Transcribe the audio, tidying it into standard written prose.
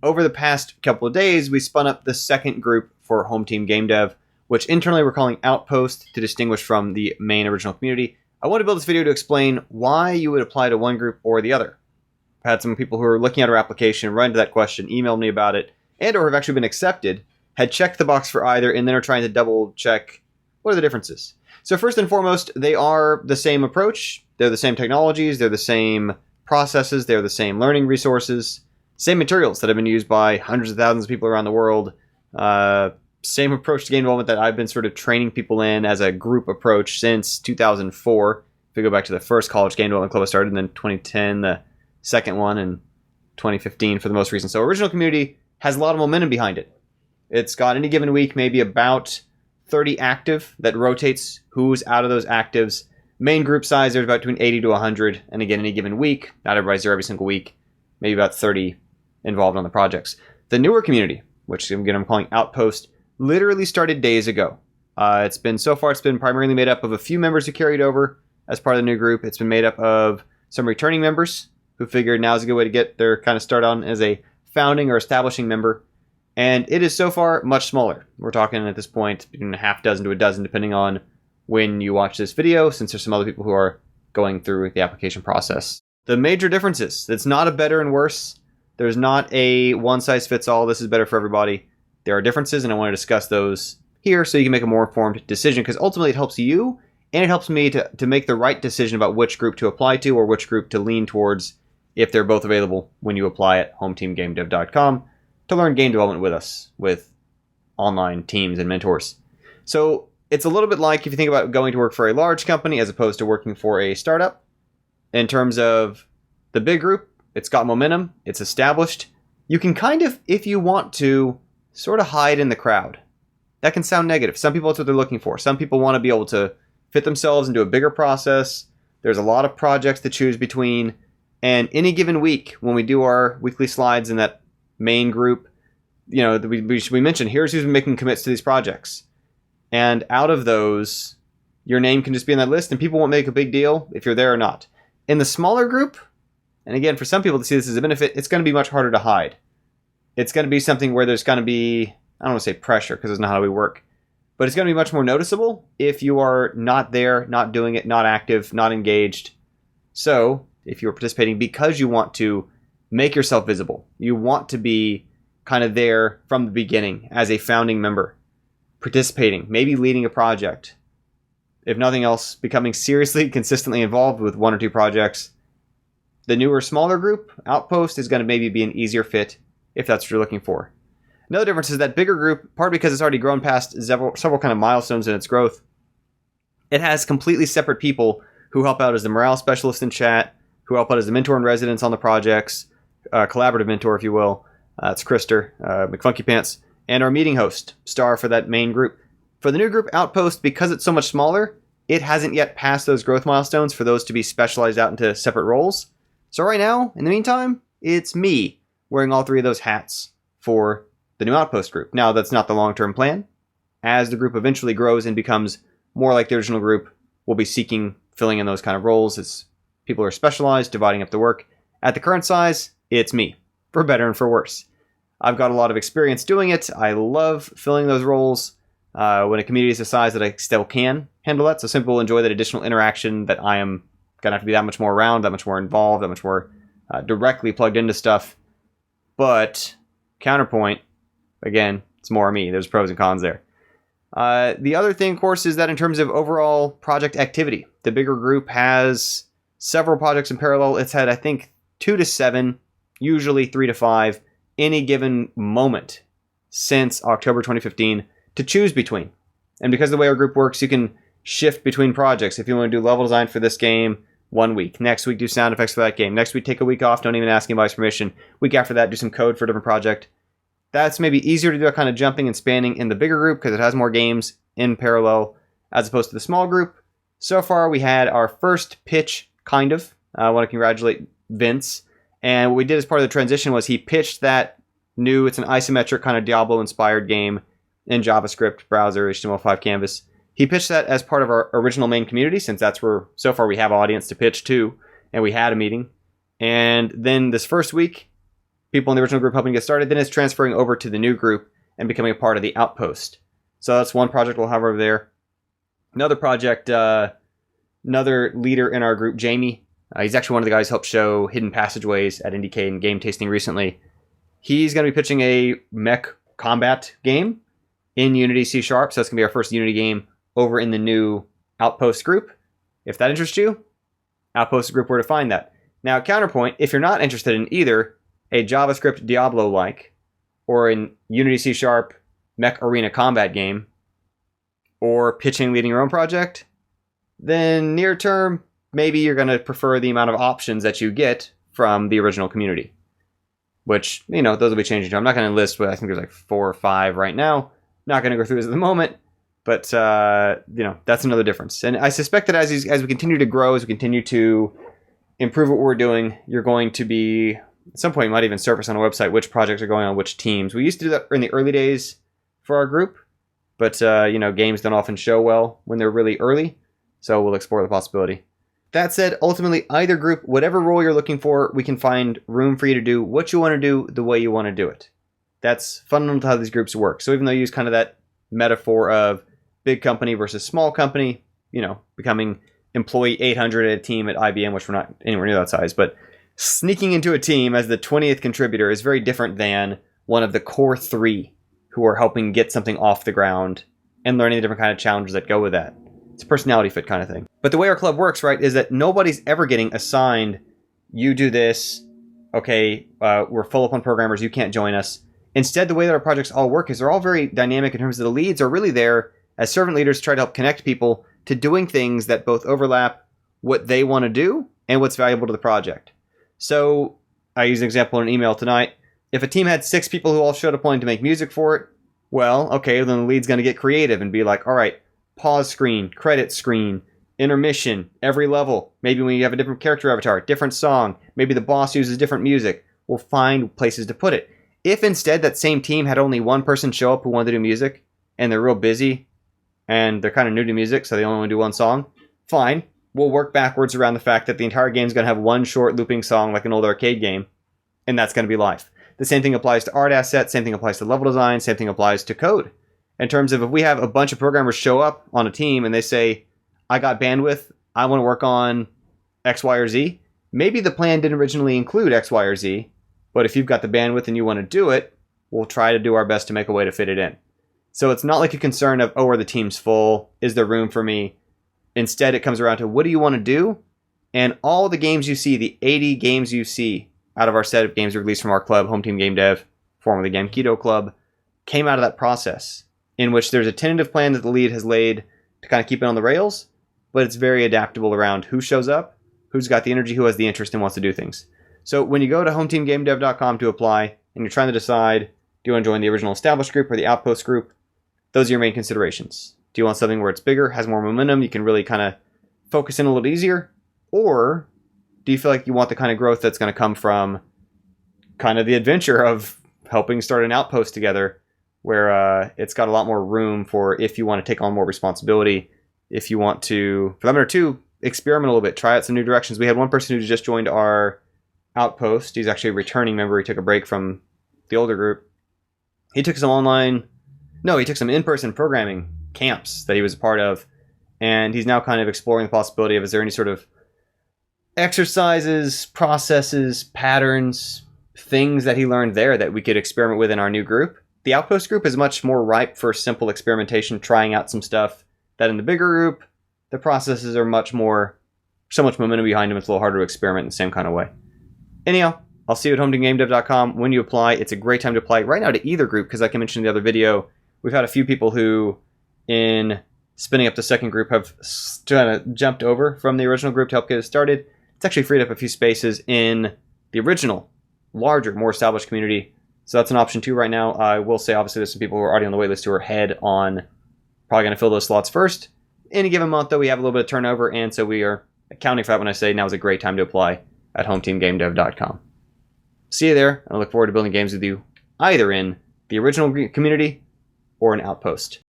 over the past couple of days, we spun up the second group for HomeTeam GameDev, which internally we're calling Outpost to distinguish from the main original community. I want to build this video to explain why you would apply to one group or the other. I've had some people who are looking at our application run into that question, emailed me about it, and or have actually been accepted, had checked the box for either, and then are trying to double check what are the differences. So first and foremost, they are the same approach, they're the same technologies, they're the same processes, they're the same learning resources, same materials that have been used by hundreds of thousands of people around the world, same approach to game development that I've been sort of training people in as a group approach since 2004. If we go back to the first college game development club I started, and then 2010, the second one, and 2015 for the most recent. So original community has a lot of momentum behind it. It's got any given week maybe about 30 active that rotates who's out of those actives. Main group size, there's about between 80 to 100. And again, any given week, not everybody's there every single week, maybe about 30 involved on the projects. The newer community, which again I'm calling Outpost, literally started days ago. It's been primarily made up of a few members who carried over as part of the new group. It's been made up of some returning members who figured now's a good way to get their kind of start on as a founding or establishing member. And it is so far much smaller. We're talking at this point between a half dozen to a dozen, depending on when you watch this video, since there's some other people who are going through the application process. The major differences, it's not a better and worse. There's not a one-size-fits-all, this is better for everybody. There are differences, and I want to discuss those here so you can make a more informed decision, because ultimately it helps you, and it helps me to make the right decision about which group to apply to or which group to lean towards if they're both available when you apply at HomeTeamGameDev.com to learn game development with us, with online teams and mentors. So it's a little bit like if you think about going to work for a large company as opposed to working for a startup. In terms of the big group, it's got momentum, it's established. You can kind of, if you want to, sort of hide in the crowd. That can sound negative. Some people, that's what they're looking for. Some people want to be able to fit themselves into a bigger process. There's a lot of projects to choose between. And any given week, when we do our weekly slides in that main group, you know, we mentioned, here's who's been making commits to these projects. And out of those, your name can just be in that list, and people won't make a big deal if you're there or not. In the smaller group, and again, for some people to see this as a benefit, it's going to be much harder to hide. It's going to be something where there's going to be, I don't want to say pressure, because it's not how we work, but it's going to be much more noticeable if you are not there, not doing it, not active, not engaged. So if you're participating because you want to make yourself visible, you want to be kind of there from the beginning as a founding member, participating, maybe leading a project, if nothing else, becoming seriously, consistently involved with one or two projects, the newer, smaller group, Outpost, is going to maybe be an easier fit if that's what you're looking for. Another difference is that bigger group, partly because it's already grown past several kind of milestones in its growth, it has completely separate people who help out as the morale specialist in chat, who help out as the mentor in residence on the projects, collaborative mentor, if you will. It's Krister, McFunky Pants, and our meeting host, Star, for that main group. For the new group, Outpost, because it's so much smaller, it hasn't yet passed those growth milestones for those to be specialized out into separate roles. So right now, in the meantime, it's me wearing all three of those hats for the new Outpost group. Now, that's not the long-term plan. As the group eventually grows and becomes more like the original group, we'll be filling in those kind of roles as people are specialized, dividing up the work. At the current size, it's me, for better and for worse. I've got a lot of experience doing it. I love filling those roles when a community is the size that I still can handle that. So some people enjoy that additional interaction that I am going to have to be that much more around, that much more involved, that much more directly plugged into stuff. But counterpoint, again, it's more me. There's pros and cons there. The other thing, of course, is that in terms of overall project activity, the bigger group has several projects in parallel. It's had, I think, 2 to 7, usually 3 to 5, any given moment since October 2015 to choose between. And because of the way our group works, you can shift between projects. If you want to do level design for this game, 1 week. Next week, do sound effects for that game. Next week, take a week off, don't even ask anybody's permission. Week after that, do some code for a different project. That's maybe easier to do that kind of jumping and spanning in the bigger group because it has more games in parallel as opposed to the small group. So far, we had our first pitch, kind of. I want to congratulate Vince. And what we did as part of the transition was he pitched that new, it's an isometric kind of Diablo-inspired game in JavaScript, browser, HTML5 canvas. He pitched that as part of our original main community, since that's where, so far, we have audience to pitch to, and we had a meeting. And then this first week, people in the original group helping get started, then it's transferring over to the new group and becoming a part of the Outpost. So that's one project we'll have over there. Another project, another leader in our group, Jamie. He's actually one of the guys who helped show Hidden Passageways at IndieCade and Game Tasting recently. He's going to be pitching a mech combat game in Unity C#, so that's going to be our first Unity game over in the new Outpost group. If that interests you, Outpost group where to find that. Now, counterpoint, if you're not interested in either a JavaScript Diablo-like or in Unity C# mech arena combat game or pitching leading your own project, then near term, maybe you're going to prefer the amount of options that you get from the original community. Which, you know, those will be changing too. I'm not going to list, but I think there's like 4 or 5 right now. Not going to go through this at the moment, but, you know, that's another difference. And I suspect that as we continue to grow, as we continue to improve what we're doing, you're going to be, at some point, you might even surface on a website which projects are going on which teams. We used to do that in the early days for our group, but, you know, games don't often show well when they're really early, so we'll explore the possibility. That said, ultimately, either group, whatever role you're looking for, we can find room for you to do what you want to do the way you want to do it. That's fundamental to how these groups work. So even though you use kind of that metaphor of big company versus small company, you know, becoming employee 800 at a team at IBM, which we're not anywhere near that size, but sneaking into a team as the 20th contributor is very different than one of the core 3 who are helping get something off the ground and learning the different kind of challenges that go with that. It's a personality fit kind of thing. But the way our club works, right, is that nobody's ever getting assigned, you do this, okay, we're full up on programmers, you can't join us. Instead, the way that our projects all work is they're all very dynamic in terms of the leads are really there as servant leaders to try to help connect people to doing things that both overlap what they want to do and what's valuable to the project. So I used an example in an email tonight. If a team had 6 people who all showed up wanting to make music for it, well, okay, then the lead's going to get creative and be like, all right, pause screen, credit screen, intermission, every level. Maybe when you have a different character avatar, different song, maybe the boss uses different music. We'll find places to put it. If instead that same team had only one person show up who wanted to do music, and they're real busy, and they're kind of new to music, so they only want to do one song, fine. We'll work backwards around the fact that the entire game is going to have one short looping song like an old arcade game, and that's going to be life. The same thing applies to art assets, same thing applies to level design, same thing applies to code. In terms of if we have a bunch of programmers show up on a team and they say, I got bandwidth, I want to work on X, Y, or Z, maybe the plan didn't originally include X, Y, or Z, but if you've got the bandwidth and you want to do it, we'll try to do our best to make a way to fit it in. So it's not like a concern of, oh, are the teams full? Is there room for me? Instead, it comes around to, what do you want to do? And all the games you see, the 80 games you see out of our set of games released from our club, HomeTeam GameDev, formerly Gamketo Club, came out of that process, in which there's a tentative plan that the lead has laid to kind of keep it on the rails, but it's very adaptable around who shows up, who's got the energy, who has the interest and wants to do things. So when you go to HomeTeamGameDev.com to apply, and you're trying to decide, do you want to join the original established group or the Outpost group, those are your main considerations. Do you want something where it's bigger, has more momentum, you can really kind of focus in a little easier? Or do you feel like you want the kind of growth that's going to come from kind of the adventure of helping start an outpost together, where it's got a lot more room for if you want to take on more responsibility, if you want to, for that matter too, experiment a little bit, try out some new directions. We had one person who just joined our outpost. He's actually a returning member. He took a break from the older group. He took some in-person programming camps that he was a part of, and he's now kind of exploring the possibility of, is there any sort of exercises, processes, patterns, things that he learned there that we could experiment with in our new group. The Outpost group is much more ripe for simple experimentation, trying out some stuff, that in the bigger group, the processes are so much momentum behind them, it's a little harder to experiment in the same kind of way. Anyhow, I'll see you at HomeTeamGameDev.com. When you apply, it's a great time to apply right now to either group, because like I mentioned in the other video, we've had a few people who, in spinning up the second group, have kind of jumped over from the original group to help get it started. It's actually freed up a few spaces in the original, larger, more established community. So that's an option too right now. I will say, obviously, there's some people who are already on the waitlist who are ahead on probably going to fill those slots first. In a given month, though, we have a little bit of turnover, and so we are accounting for that when I say now is a great time to apply at HomeTeamGameDev.com. See you there, and I look forward to building games with you, either in the original community or an Outpost.